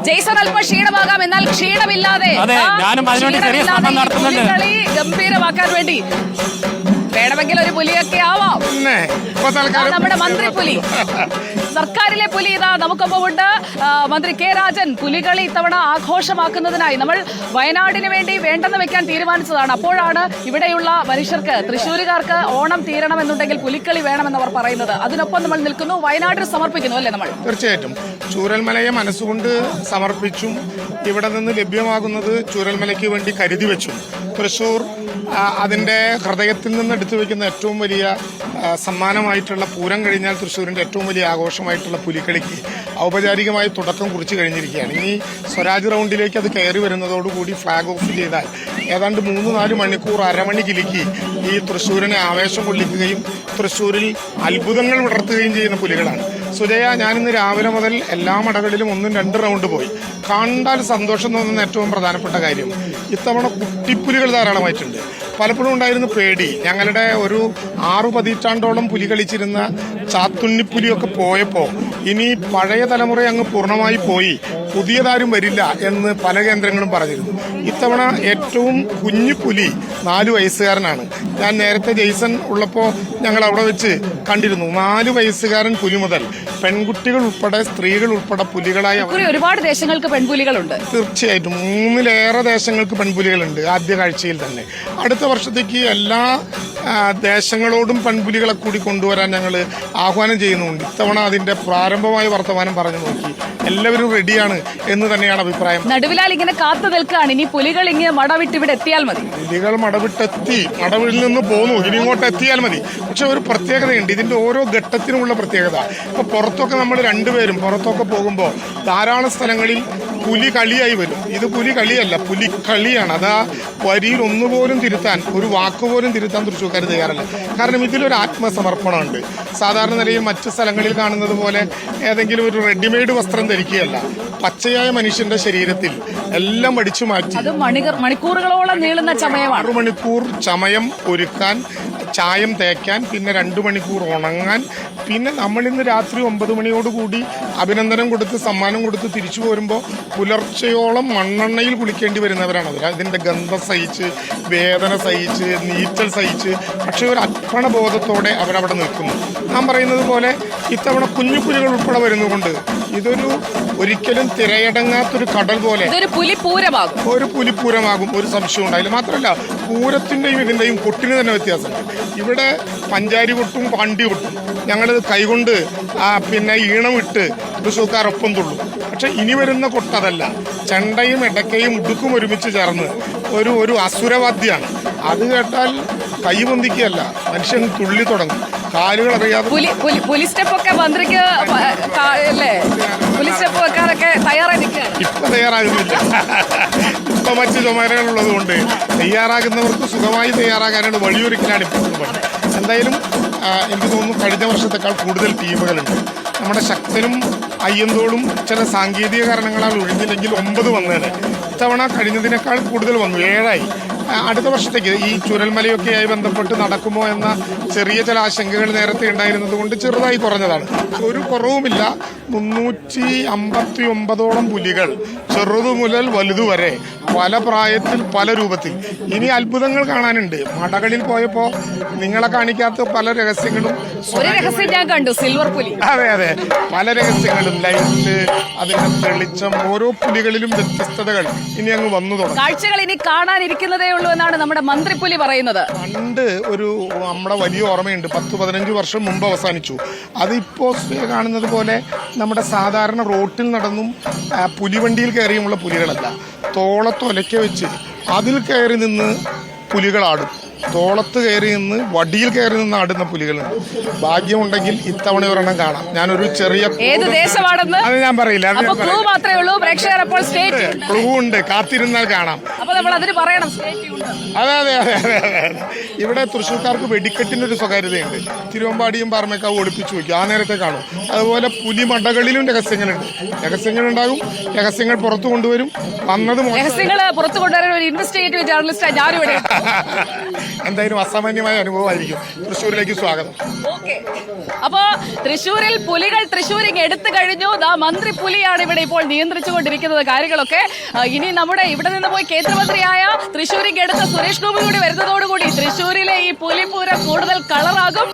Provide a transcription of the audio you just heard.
Jason അല്പം ക്ഷീണമാകാം, എന്നാൽ ക്ഷീണമില്ലാതെ കളി ഗംഭീരമാക്കാൻ വേണ്ടി വേണമെങ്കിൽ ഒരു പുലിയൊക്കെ ആവാം. നമ്മുടെ മന്ത്രിപ്പുലി, സർക്കാരിലെ പുലി ഇതാ നമുക്കൊപ്പം ഉണ്ട്. മന്ത്രി കെ രാജൻ, പുലികളി ഇത്തവണ ആഘോഷമാക്കുന്നതിനായി നമ്മൾ വയനാടിന് വേണ്ടി വേണ്ടെന്ന് വെക്കാൻ തീരുമാനിച്ചതാണ്. അപ്പോഴാണ് ഇവിടെയുള്ള മനുഷ്യർക്ക്, തൃശ്ശൂരുകാർക്ക് ഓണം തീരണമെന്നുണ്ടെങ്കിൽ പുലിക്കളി വേണമെന്നവർ പറയുന്നത്. അതിനൊപ്പം നമ്മൾ നിൽക്കുന്നു, വയനാടിന് സമർപ്പിക്കുന്നു അല്ലേ നമ്മൾ? തീർച്ചയായിട്ടും ചൂരൽമലയെ മനസ്സുകൊണ്ട് സമർപ്പിച്ചും ഇവിടെ നിന്ന് ലഭ്യമാകുന്നത് ചൂരൽമലയ്ക്ക് വേണ്ടി കരുതി വെച്ചും തൃശ്ശൂർ അതിന്റെ ഹൃദയത്തിൽ നിന്ന് എടുത്തു വെക്കുന്ന ഏറ്റവും വലിയ സമ്മാനമായിട്ടുള്ള പൂരം കഴിഞ്ഞാൽ തൃശ്ശൂരിന്റെ ഏറ്റവും വലിയ ആഘോഷമായിട്ടുള്ള പുലിക്കളിക്ക് ഔപചാരികമായി തുടക്കം കുറിച്ച് കഴിഞ്ഞിരിക്കുകയാണ്. ഇനി സ്വരാജ് റൗണ്ടിലേക്ക് അത് കയറി വരുന്നതോടുകൂടി ഫ്ളാഗ് ഓഫ് ചെയ്താൽ ഏതാണ്ട് 3-4 മണിക്കൂർ അരമണി കിലുക്കി ഈ തൃശ്ശൂരിനെ ആവേശം കൊള്ളിക്കുകയും തൃശ്ശൂരിൽ അത്ഭുതങ്ങൾ വിടർത്തുകയും ചെയ്യുന്ന പുലികളാണ്. സുജയ, ഞാനിന്ന് രാവിലെ മുതൽ എല്ലാ മടകളിലും 1-2 റൗണ്ട് പോയി. കണ്ടാൽ സന്തോഷം തോന്നുന്ന ഏറ്റവും പ്രധാനപ്പെട്ട കാര്യം, ഇത്തവണ കുട്ടിപ്പുലികൾ ധാരാളമായിട്ടുണ്ട്. പലപ്പോഴും ഉണ്ടായിരുന്ന പേടി, ഞങ്ങളുടെ ഒരു 6 പതിറ്റാണ്ടോളം പുലി കളിച്ചിരുന്ന ചാത്തുണ്ണിപ്പുലിയൊക്കെ പോയപ്പോൾ ഇനി പഴയ തലമുറ അങ്ങ് പൂർണ്ണമായി പോയി, പുതിയതാരും വരില്ല എന്ന് പല കേന്ദ്രങ്ങളും പറഞ്ഞിരുന്നു. ഇത്തവണ ഏറ്റവും കുഞ്ഞു പുലി 4 വയസ്സുകാരനാണ്. ഞാൻ നേരത്തെ ജെയ്സൺ ഉള്ളപ്പോൾ ഞങ്ങൾ അവിടെ വെച്ച് കണ്ടിരുന്നു. 4 വയസ്സുകാരൻ പുലി മുതൽ പെൺകുട്ടികൾ ഉൾപ്പെടെ സ്ത്രീകൾ ഉൾപ്പെടെ പുലികളായി ഒരുപാട് ദേശങ്ങൾക്ക് പെൺപുലികളുണ്ട്. തീർച്ചയായിട്ടും 3-ലേറെ ദേശങ്ങൾക്ക് പെൺപുലികളുണ്ട് ആദ്യ കാഴ്ചയിൽ തന്നെ. അടുത്ത വർഷത്തേക്ക് എല്ലാ ദേശങ്ങളോടും പെൺപുലികളെ കൂടി കൊണ്ടുവരാൻ ഞങ്ങൾ ആഹ്വാനം ചെയ്യുന്നുണ്ട്. ഇത്തവണ അതിന്റെ പ്രാരംഭമായ വർത്തമാനം പറഞ്ഞു നോക്കി എല്ലാവരും റെഡിയാണ് എന്ന് തന്നെയാണ് അഭിപ്രായം. നടുവിലാൽ ഇങ്ങനെ കാത്തു നിൽക്കുകയാണ്. ഇനി പുലികൾ ഇങ്ങനെ മടവിട്ട് ഇവിടെ എത്തിയാൽ മതി. പുലികൾ മടവിട്ടെത്തി, മടവിൽ നിന്ന് പോന്നു, ഇനി ഇങ്ങോട്ട് എത്തിയാൽ മതി. പക്ഷെ ഒരു പ്രത്യേകതയുണ്ട്, ഇതിന്റെ ഓരോ ഘട്ടത്തിനുമുള്ള പ്രത്യേകത. ഇപ്പൊ പുറത്തൊക്കെ നമ്മൾ രണ്ടുപേരും പുറത്തൊക്കെ പോകുമ്പോൾ ധാരാളം സ്ഥലങ്ങളിൽ പുലി കളിയായി വരും. ഇത് പുലി കളിയല്ല, പുലി കളിയാണ്. അത് ആ വരിയിൽ ഒന്നുപോലും തിരുത്താൻ, ഒരു വാക്കുപോലും തിരുത്താൻ തൃശ്ശൂർക്കാർ തയ്യാറല്ല. കാരണം ഇതിലൊരു ആത്മസമർപ്പണമുണ്ട്. സാധാരണ നിലയിൽ മറ്റു സ്ഥലങ്ങളിൽ കാണുന്നത് പോലെ ഏതെങ്കിലും ഒരു റെഡിമെയ്ഡ് വസ്ത്രം ധരിക്കുകയല്ല, പച്ചയായ മനുഷ്യന്റെ ശരീരത്തിൽ എല്ലാം അടിച്ചു മാറ്റി മണിക്കൂറുകളോളം നീളുന്ന ചമയമാണ്. 6 മണിക്കൂർ ചമയം ഒരുക്കാൻ, ചായം തേക്കാൻ, പിന്നെ 2 മണിക്കൂർ ഉണങ്ങാൻ, പിന്നെ നമ്മളിന്ന് രാത്രി 9 മണിയോടുകൂടി അഭിനന്ദനം കൊടുത്ത് സമ്മാനം കൊടുത്ത് തിരിച്ചു പോരുമ്പോൾ പുലർച്ചയോളം മണ്ണെണ്ണയിൽ കുളിക്കേണ്ടി വരുന്നവരാണ് അവർ. അതിന്റെ ഗന്ധം സഹിച്ച്, വേദന സഹിച്ച്, നീറ്റൽ സഹിച്ച്, പക്ഷെ ഒരു അർപ്പണബോധത്തോടെ അവരവിടെ നിൽക്കുന്നു. നാം പറയുന്നത് പോലെ ഇത്തവണ കുഞ്ഞു പുലികൾ ഉൾപ്പെടെ വരുന്നതുകൊണ്ട് ഇതൊരു ഒരിക്കലും തിരയടങ്ങാത്തൊരു കടൽ പോലെ ഒരു പുലിപ്പൂരമാകും, ഒരു സംശയം ഉണ്ടായില്ല. മാത്രമല്ല പൂരത്തിന്റെയും ഇതിന്റെയും കൊട്ടിന് തന്നെ വ്യത്യാസമുണ്ട്. ഇവിടെ പഞ്ചാരി കൊട്ടും പാണ്ടി കൊട്ടും ഞങ്ങൾ കൈകൊണ്ട് പിന്നെ ഈണമിട്ട് തൃശ്ശൂർക്കാരൊപ്പം തുള്ളും. പക്ഷെ ഇനി വരുന്ന കൊട്ടതല്ല, ചെണ്ടയും എടക്കയും ഉടുക്കും ഒരുമിച്ച് ചേർന്ന് ഒരു അസുരവാദ്യാണ്. അത് കേട്ടാൽ കൈ പൊന്തിക്കുകയല്ല, മനുഷ്യൻ തുള്ളി തുടങ്ങും, കാലുകൾ അറിയാതെ. പോലീസ് സ്റ്റെപ്പൊക്കെ മന്ത്രിക്ക് പോലീസ് സ്റ്റെപ്പ് വെക്കാനൊക്കെ തയ്യാറായി നിൽക്കുകയാണ്. ഇപ്പൊ തയ്യാറാകുന്നില്ല, ഇപ്പൊ മറ്റ് ചുമതലകളുള്ളത് കൊണ്ട് തയ്യാറാകുന്നവർക്ക് സുഖമായി തയ്യാറാകാനാണ് വഴിയൊരുക്കലാണ് ഇപ്പോൾ. എന്തായാലും എനിക്ക് തോന്നുന്നു കഴിഞ്ഞ വർഷത്തെക്കാൾ കൂടുതൽ ടീമുകളുണ്ട്. നമ്മുടെ ശക്തനും അയ്യന്തോളും ചില സാങ്കേതിക കാരണങ്ങളാൽ ഒഴിഞ്ഞില്ലെങ്കിൽ 9 വന്നേനെ. ഇത്തവണ കഴിഞ്ഞതിനേക്കാൾ കൂടുതൽ വന്നു, 7ആയി. അടുത്ത വർഷത്തേക്ക് ഈ ചുരൽമലയൊക്കെയായി ബന്ധപ്പെട്ട് നടക്കുമോ എന്ന ചെറിയ ചില ആശങ്കകൾ നേരത്തെ ഉണ്ടായിരുന്നത് കൊണ്ട് ചെറുതായി കുറഞ്ഞതാണ്. ഒരു കുറവുമില്ല. 359ഓളം പുലികൾ, ചെറുതു മുതൽ വലുതുവരെ, പല പ്രായത്തിൽ പല രൂപത്തിൽ. ഇനി അത്ഭുതങ്ങൾ കാണാനുണ്ട്. മടകളിൽ പോയപ്പോ നിങ്ങളെ കാണിക്കാത്ത പല രഹസ്യങ്ങളും ഞാൻ കണ്ടു. സിൽവർ പുലി, അതെ, പല രഹസ്യങ്ങളും, ലൈറ്റ്, അതിന്റെ തെളിച്ചം, ഓരോ പുലികളിലും വ്യത്യസ്തതകൾ ഇനി അങ്ങ് വന്നു തുടങ്ങും. കാഴ്ചകൾ ഇനി കാണാനിരിക്കുന്നതേ ഉള്ളൂ എന്നാണ് നമ്മുടെ മന്ത്രിപ്പുലി പറയുന്നത്. പണ്ട് ഒരു നമ്മുടെ വലിയ ഓർമ്മയുണ്ട്, 10-15 വർഷം മുമ്പ് അവസാനിച്ചു. അതിപ്പോ കാണുന്നത് പോലെ നമ്മുടെ സാധാരണ റോട്ടിൽ നടന്നും പുലിവണ്ടിയിൽ കയറിയുമുള്ള പുലികളല്ല. തോളത്തൊലയ്ക്ക വെച്ച് അതിൽ കയറി നിന്ന് പുലികളാടും. തോളത്ത് കയറി നിന്ന്, വടിയിൽ കയറി നിന്ന് ആടുന്ന പുലികളുണ്ട്. ഭാഗ്യമുണ്ടെങ്കിൽ ഇത്തവണ ഒരെണ്ണം കാണാം. ഞാനൊരു ചെറിയ അത് ഞാൻ പറയില്ല, ക്ലൂ ഉണ്ട്, കാത്തിരുന്നാൽ കാണാം. അതെ. ഇവിടെ തൃശ്ശൂർക്കാർക്ക് വെടിക്കെട്ടിനൊരു സ്വകാര്യതയുണ്ട്. തിരുവമ്പാടിയും പാറമേക്കാവും ഒളിപ്പിച്ചു വയ്ക്കും, ആ നേരത്തെ കാണും. അതുപോലെ പുലിമടകളിലും രഹസ്യങ്ങളുണ്ട്. രഹസ്യങ്ങളുണ്ടാകും, രഹസ്യങ്ങൾ പുറത്തു കൊണ്ടുവരും. വന്നത് പുറത്തു കൊണ്ടുവരാൻ ഒരു ഇൻവെസ്റ്റിഗേറ്റീവ് ജേർണലിസ്റ്റ് ഞാനിവിടെ എന്തായാലും അസാമാന്യമായ അനുഭവമായിരിക്കും. തൃശ്ശൂരിലേക്ക് സ്വാഗതം. അപ്പോ തൃശ്ശൂരിൽ പുലികൾ തൃശ്ശൂരിങ് എടുത്തു കഴിഞ്ഞു. മന്ത്രി പുലിയാണ് ഇവിടെ ഇപ്പോൾ നിയന്ത്രിച്ചുകൊണ്ടിരിക്കുന്നത് കാര്യങ്ങളൊക്കെ. ഇനി നമ്മുടെ ഇവിടെ നിന്ന് പോയി കേന്ദ്രമന്ത്രിയായ തൃശ്ശൂരിങ് എടുത്ത സുരേഷ് ഗോപി കൂടി വരുന്നതോടുകൂടി തൃശ്ശൂരിലെ ഈ പുലിപൂരം കൂടുതൽ കളറാകും.